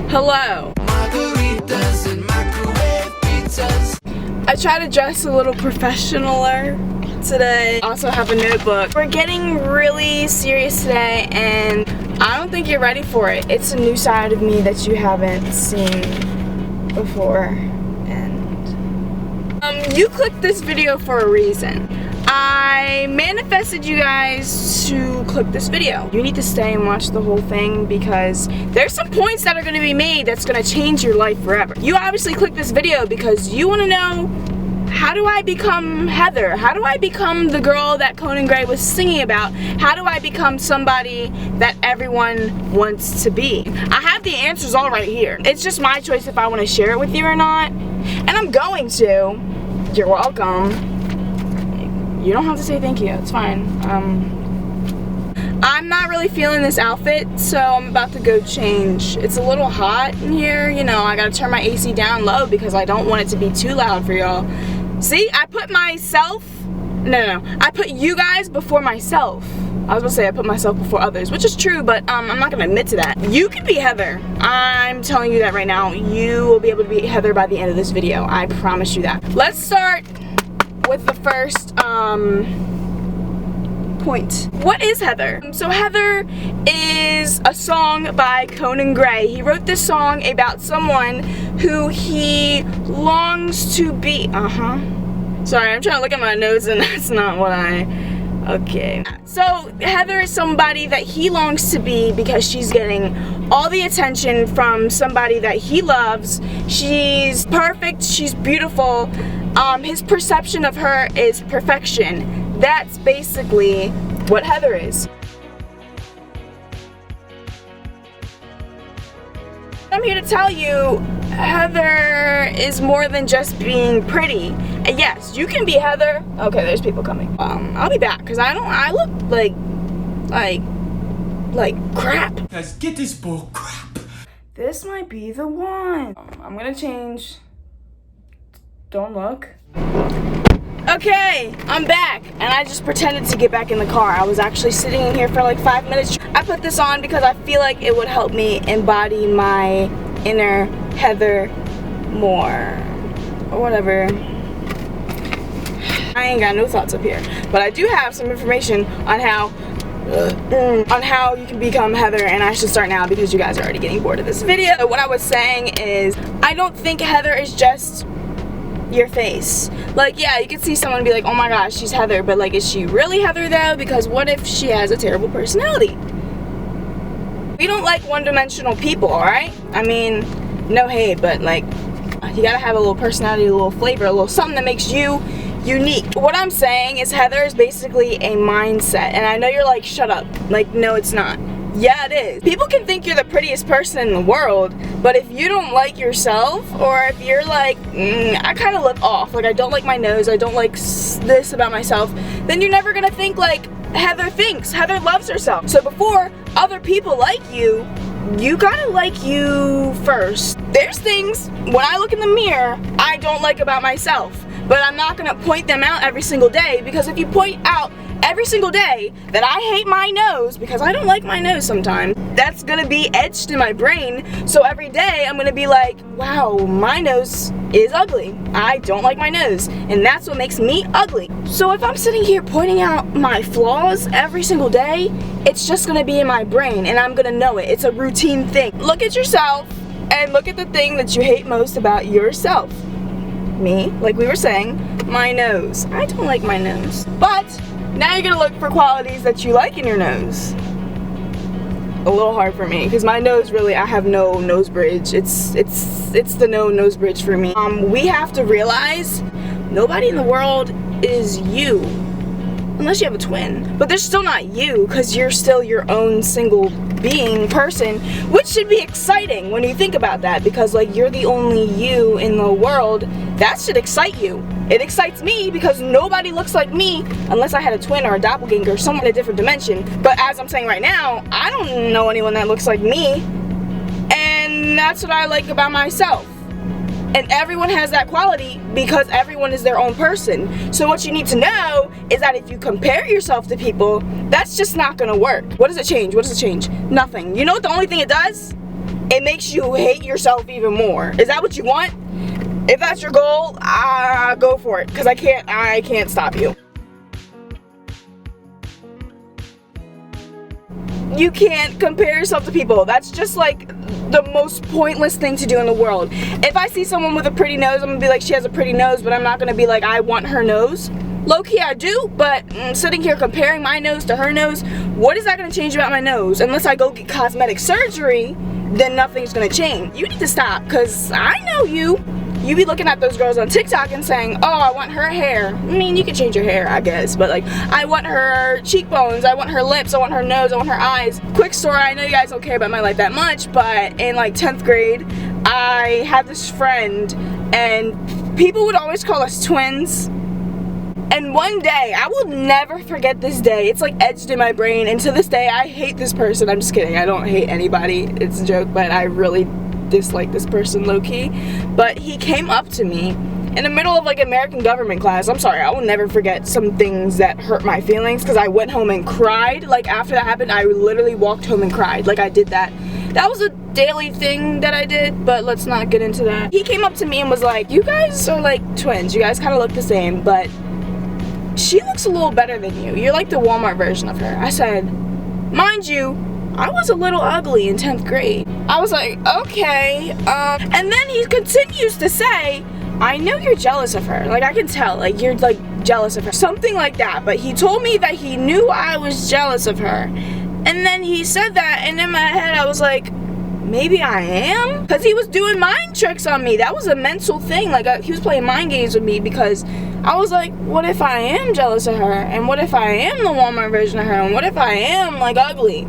Hello. Margaritas and microwave pizzas. I try to dress a little professionaler today. Also have a notebook. We're getting really serious today, and I don't think you're ready for it. It's a new side of me that you haven't seen before. And you clicked this video for a reason. I manifested you guys to click this video. You need to stay and watch the whole thing because there's some points that are going to be made that's going to change your life forever. You obviously clicked this video because you want to know, how do I become Heather? How do I become the girl that Conan Gray was singing about? How do I become somebody that everyone wants to be? I have the answers all right here. It's just my choice if I want to share it with you or not. And I'm going to. You're welcome. You don't have to say thank you, it's fine. I'm not really feeling this outfit, so I'm about to go change. It's a little hot in here, you know, I gotta turn my AC down low because I don't want it to be too loud for y'all. See, I put myself, no, I put you guys before myself. I was gonna say I put myself before others, which is true, but I'm not gonna admit to that. You can be Heather. I'm telling you that right now. You will be able to be Heather by the end of this video. I promise you that. Let's start with the first point. What is Heather? So Heather is a song by Conan Gray. He wrote this song about someone who he longs to be. Sorry, I'm trying to look at my notes and that's not what okay. So Heather is somebody that he longs to be because she's getting all the attention from somebody that he loves. She's perfect, she's beautiful. His perception of her is perfection. That's basically what Heather is. I'm here to tell you, Heather is more than just being pretty. And yes, you can be Heather. Okay, there's people coming. I'll be back because I look like crap. Guys, get this bull crap. This might be the one. I'm gonna change. Don't look. Okay, I'm back, and I just pretended to get back in the car. I was actually sitting in here for like 5 minutes. I put this on because I feel like it would help me embody my inner Heather more, or whatever. I ain't got no thoughts up here, but I do have some information on how you can become Heather, and I should start now because you guys are already getting bored of this video. So what I was saying is, I don't think Heather is just your face. Like, yeah, you can see someone and be like, oh my gosh, she's Heather, but like, is she really Heather though? Because what if she has a terrible personality? We don't like one-dimensional people, alright? I mean, no hate, but like, you gotta have a little personality, a little flavor, a little something that makes you unique. What I'm saying is Heather is basically a mindset, and I know you're like, shut up. Like, no, it's not. Yeah, it is. People can think you're the prettiest person in the world, but if you don't like yourself, or if you're like, I kind of look off, like I don't like my nose, I don't like this about myself, then you're never gonna think like Heather thinks. Heather loves herself. So before other people like you, you gotta like you first. There's things, when I look in the mirror, I don't like about myself, but I'm not gonna point them out every single day, because if you point out every single day that I hate my nose, because I don't like my nose sometimes, that's gonna be etched in my brain. So every day I'm gonna be like, wow, my nose is ugly. I don't like my nose, and that's what makes me ugly. So if I'm sitting here pointing out my flaws every single day, it's just gonna be in my brain and I'm gonna know it. It's a routine thing. Look at yourself and look at the thing that you hate most about yourself. Me, like we were saying, my nose. I don't like my nose. But now you're gonna look for qualities that you like in your nose. A little hard for me, because my nose really, I have no nose bridge. It's the no nose bridge for me. We have to realize nobody in the world is you, unless you have a twin. But they're still not you, because you're still your own single being person, which should be exciting when you think about that, because like you're the only you in the world. That should excite you. It excites me because nobody looks like me unless I had a twin or a doppelganger or someone in a different dimension. But as I'm saying right now, I don't know anyone that looks like me, and that's what I like about myself. And everyone has that quality because everyone is their own person. So what you need to know is that if you compare yourself to people, that's just not gonna work. What does it change? What does it change? Nothing. You know what the only thing it does? it makes you hate yourself even more. Is that what you want? If that's your goal, go for it, because I can't stop you. You can't compare yourself to people. That's just like the most pointless thing to do in the world. If I see someone with a pretty nose, I'm gonna be like, she has a pretty nose, but I'm not gonna be like, I want her nose. Low-key I do, but sitting here comparing my nose to her nose, what is that gonna change about my nose? Unless I go get cosmetic surgery, then nothing's gonna change. You need to stop, because I know you. You be looking at those girls on TikTok and saying, oh, I want her hair. I mean, you can change your hair, I guess, but like, I want her cheekbones, I want her lips, I want her nose, I want her eyes. Quick story, I know you guys don't care about my life that much, but in like 10th grade, I had this friend, and people would always call us twins. And one day, I will never forget this day. It's like etched in my brain, and to this day, I hate this person. I'm just kidding, I don't hate anybody, it's a joke, but I really dislike this person low-key. But he came up to me in the middle of like American government class. I'm sorry, I will never forget some things that hurt my feelings, because I went home and cried. Like, after that happened, I literally walked home and cried. Like, I did that. That was a daily thing that I did, but let's not get into that. He came up to me and was like, you guys are like twins, you guys kind of look the same, but she looks a little better than you. You're like the Walmart version of her. I said, mind you, I was a little ugly in 10th grade. I was like, okay, and then he continues to say, I know you're jealous of her. Like, I can tell, like, you're like jealous of her. Something like that, but he told me that he knew I was jealous of her. And then he said that, and in my head I was like, maybe I am? Because he was doing mind tricks on me. That was a mental thing. Like, he was playing mind games with me, because I was like, what if I am jealous of her? And what if I am the Walmart version of her? And what if I am like ugly?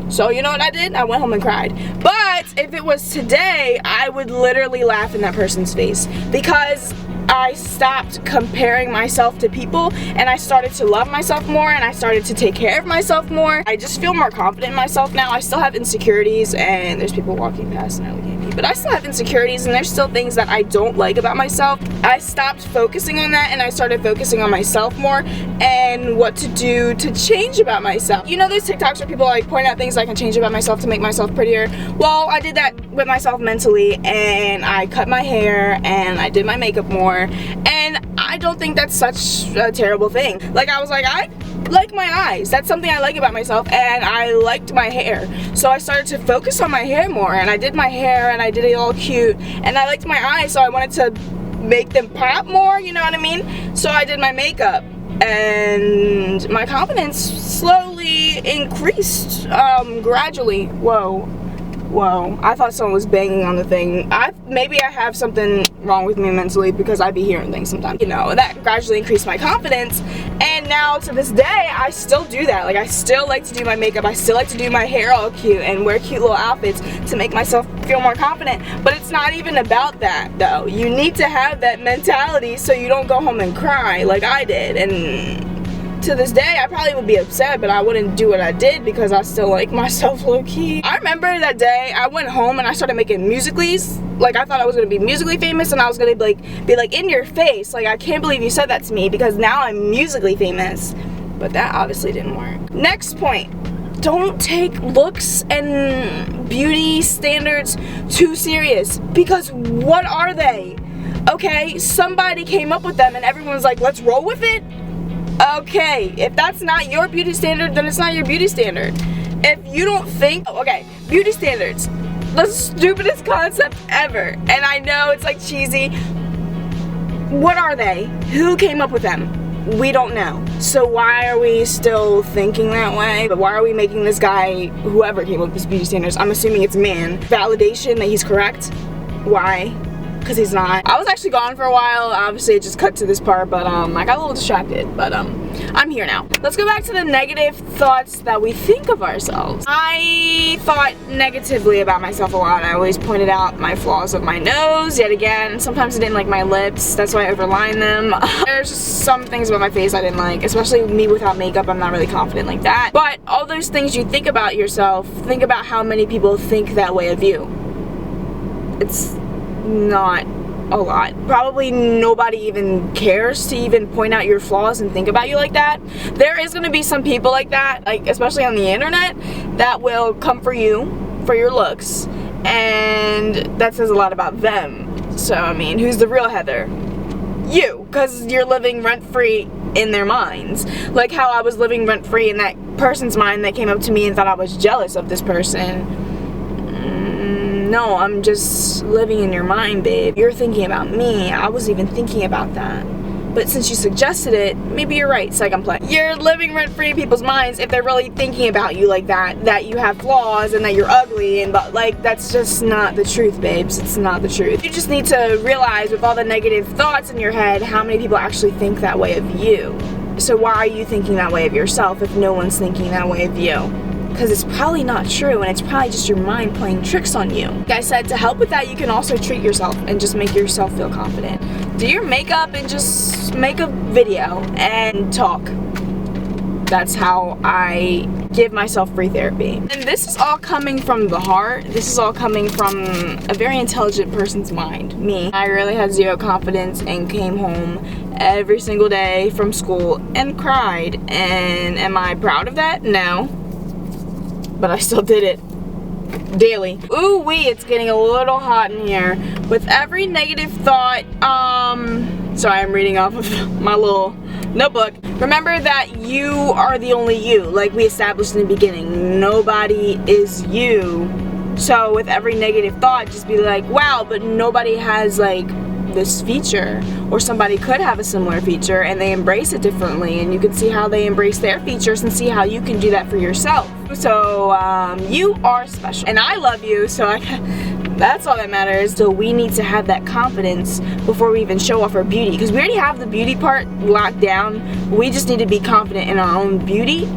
So you know what I did? I went home and cried. But if it was today, I would literally laugh in that person's face, because I stopped comparing myself to people, and I started to love myself more, and I started to take care of myself more. I just feel more confident in myself now. I still have insecurities, and there's people walking past and they're looking at me, but I still have insecurities, and there's still things that I don't like about myself. I stopped focusing on that, and I started focusing on myself more and what to do to change about myself. You know, there's TikToks where people like point out things I can change about myself to make myself prettier. Well, I did that with myself mentally, and I cut my hair, and I did my makeup more. And I don't think that's such a terrible thing. Like, I was like, I like my eyes. That's something I like about myself, and I liked my hair. So I started to focus on my hair more, and I did my hair, and I did it all cute, and I liked my eyes, so I wanted to make them pop more, you know what I mean? So I did my makeup, and my confidence slowly increased, gradually. Whoa, I thought someone was banging on the thing. Maybe I have something wrong with me mentally, because I be hearing things sometimes. You know, that gradually increased my confidence, and now to this day, I still do that. Like, I still like to do my makeup, I still like to do my hair all cute and wear cute little outfits to make myself feel more confident. But it's not even about that, though. You need to have that mentality so you don't go home and cry like I did. And to this day, I probably would be upset, but I wouldn't do what I did, because I still like myself low-key. I remember that day I went home and I started making musicallys. Like, I thought I was gonna be musically famous, and I was gonna be like in your face. Like, I can't believe you said that to me, because now I'm musically famous. But that obviously didn't work. Next point. Don't take looks and beauty standards too serious, because what are they? Okay, somebody came up with them and everyone's like, let's roll with it. Okay, if that's not your beauty standard, then it's not your beauty standard. If you don't think, okay, beauty standards, the stupidest concept ever. And I know it's like cheesy. What are they? Who came up with them? We don't know. So why are we still thinking that way? But why are we making this guy, whoever came up with his beauty standards, I'm assuming it's man, validation that he's correct? Why? Because he's not. I was actually gone for a while. Obviously it just cut to this part, but I got a little distracted, but I'm here now. Let's go back to the negative thoughts that we think of ourselves. I thought negatively about myself a lot. I always pointed out my flaws of my nose yet again. Sometimes I didn't like my lips, that's why I overlined them. There's just some things about my face I didn't like, especially me without makeup. I'm not really confident like that. But all those things you think about yourself, think about how many people think that way of you. It's not a lot. Probably nobody even cares to even point out your flaws and think about you like that. There is going to be some people like that, like especially on the internet, that will come for you for your looks and that says a lot about them. So, I mean, who's the real Heather? You, because you're living rent-free in their minds. Like how I was living rent-free in that person's mind that came up to me and thought I was jealous of this person. No, I'm just living in your mind, babe. You're thinking about me. I wasn't even thinking about that. But since you suggested it, maybe you're right. It's like I'm playing. You're living rent-free in people's minds if they're really thinking about you like that. That you have flaws and that you're ugly, and but like that's just not the truth, babes. It's not the truth. You just need to realize with all the negative thoughts in your head, how many people actually think that way of you. So why are you thinking that way of yourself if no one's thinking that way of you? Because it's probably not true, and it's probably just your mind playing tricks on you. Like I said, to help with that, you can also treat yourself and just make yourself feel confident. Do your makeup and just make a video and talk. That's how I give myself free therapy. And this is all coming from the heart. This is all coming from a very intelligent person's mind, me. I really had zero confidence and came home every single day from school and cried. And am I proud of that? No. But I still did it daily. Ooh wee, it's getting a little hot in here. With every negative thought, sorry, I'm reading off of my little notebook. Remember that you are the only you, like we established in the beginning. Nobody is you. So with every negative thought, just be like, wow, but nobody has like this feature, or somebody could have a similar feature and they embrace it differently, and you can see how they embrace their features and see how you can do that for yourself. So you are special and I love you, so that's all that matters. So we need to have that confidence before we even show off our beauty, because we already have the beauty part locked down. We just need to be confident in our own beauty,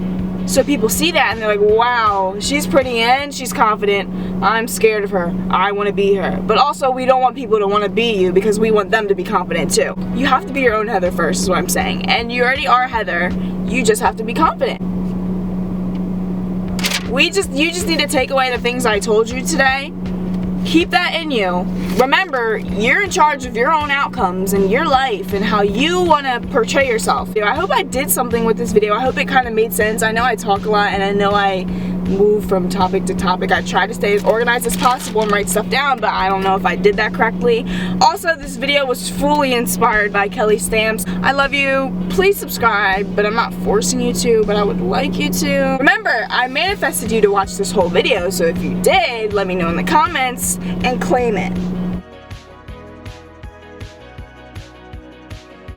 so people see that and they're like, wow, she's pretty and she's confident. I'm scared of her. I want to be her. But also, we don't want people to want to be you, because we want them to be confident too. You have to be your own Heather first, is what I'm saying. And you already are Heather. You just have to be confident. You just need to take away the things I told you today. Keep that in you. Remember, you're in charge of your own outcomes and your life and how you want to portray yourself. I hope I did something with this video. I hope it kind of made sense. I know I talk a lot and I know I move from topic to topic. I try to stay as organized as possible and write stuff down, but I don't know if I did that correctly. Also, this video was fully inspired by Kelly Stamps. I love you. Please subscribe, but I'm not forcing you to, but I would like you to. Remember, I manifested you to watch this whole video, so if you did, let me know in the comments and claim it.